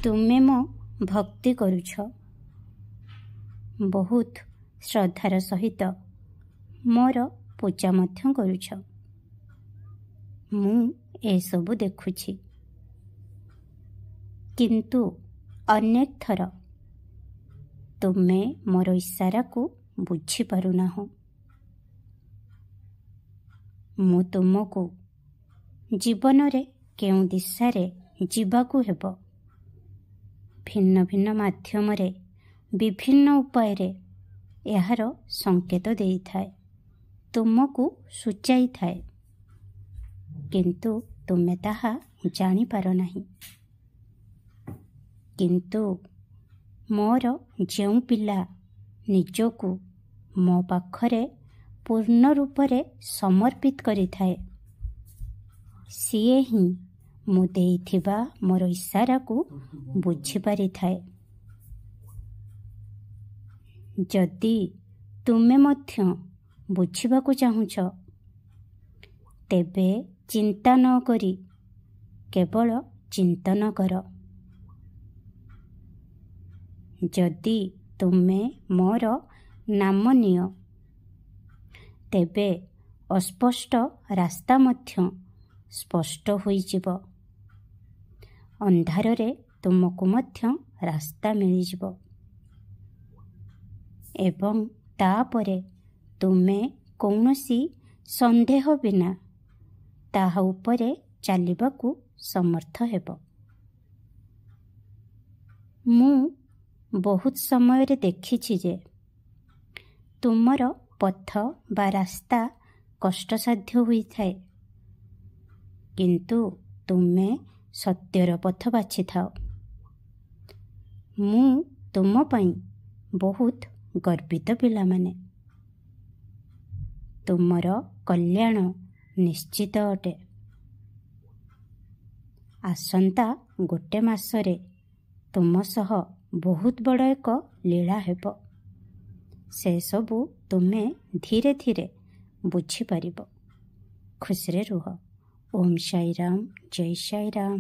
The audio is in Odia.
ତୁମେ ମୋ ଭକ୍ତି କରୁଛ, ବହୁତ ଶ୍ରଦ୍ଧାର ସହିତ ମୋର ପୂଜା ମଧ୍ୟ କରୁଛ। ମୁଁ ଏସବୁ ଦେଖୁଛି, କିନ୍ତୁ ଅନେକ ଥର ତୁମେ ମୋର ଇସାରାକୁ ବୁଝିପାରୁନାହଁ। ମୁଁ ତୁମକୁ ଜୀବନରେ କେଉଁ ଦିଶାରେ ଯିବାକୁ ହେବ, ଭିନ୍ନ ଭିନ୍ନ ମାଧ୍ୟମରେ ବିଭିନ୍ନ ଉପାୟରେ ଏହାର ସଂକେତ ଦେଇଥାଏ, ତୁମକୁ ସୂଚାଇଥାଏ, କିନ୍ତୁ ତୁମେ ତାହା ଜାଣିପାର ନାହିଁ। କିନ୍ତୁ ମୋର ଯେଉଁ ପିଲା ନିଜକୁ ମୋ ପାଖରେ ପୂର୍ଣ୍ଣ ରୂପରେ ସମର୍ପିତ କରିଥାଏ, ସିଏ ହିଁ ମୁଁ ଦେଇଥିବା ମୋର ଇସାରାକୁ ବୁଝିପାରିଥାଏ। ଯଦି ତୁମେ ମଧ୍ୟ ବୁଝିବାକୁ ଚାହୁଁଛ, ତେବେ ଚିନ୍ତା ନ କରି କେବଳ ଚିନ୍ତନ କର। ଯଦି ତୁମେ ମୋର ନାମ ନିଅ, ତେବେ ଅସ୍ପଷ୍ଟ ରାସ୍ତା ମଧ୍ୟ ସ୍ପଷ୍ଟ ହୋଇଯିବ। ଅନ୍ଧାରରେ ତୁମକୁ ମଧ୍ୟ ରାସ୍ତା ମିଳିଯିବ ଏବଂ ତାପରେ ତୁମେ କୌଣସି ସନ୍ଦେହ ବିନା ତାହା ଉପରେ ଚାଲିବାକୁ ସମର୍ଥ ହେବ। ମୁଁ ବହୁତ ସମୟରେ ଦେଖିଛି ଯେ ତୁମର ପଥ ବା ରାସ୍ତା କଷ୍ଟସାଧ୍ୟ ହୋଇଥାଏ, କିନ୍ତୁ ତୁମେ ସତ୍ୟର ପଥ ବାଛିଥାଅ। ମୁଁ ତୁମ ପାଇଁ ବହୁତ ଗର୍ବିତ ପିଲାମାନେ। ତୁମର କଲ୍ୟାଣ ନିଶ୍ଚିତ ଅଟେ। ଆସନ୍ତା ଗୋଟେ ମାସରେ ତୁମ ସହ ବହୁତ ବଡ଼ ଏକ ଲୀଳା ହେବ। ସେସବୁ ତୁମେ ଧୀରେ ଧୀରେ ବୁଝିପାରିବ। ଖୁସିରେ ରୁହ। ଓମ୍ ସାଇ ରାମ, ଜୟ ସାଇ ରାମ।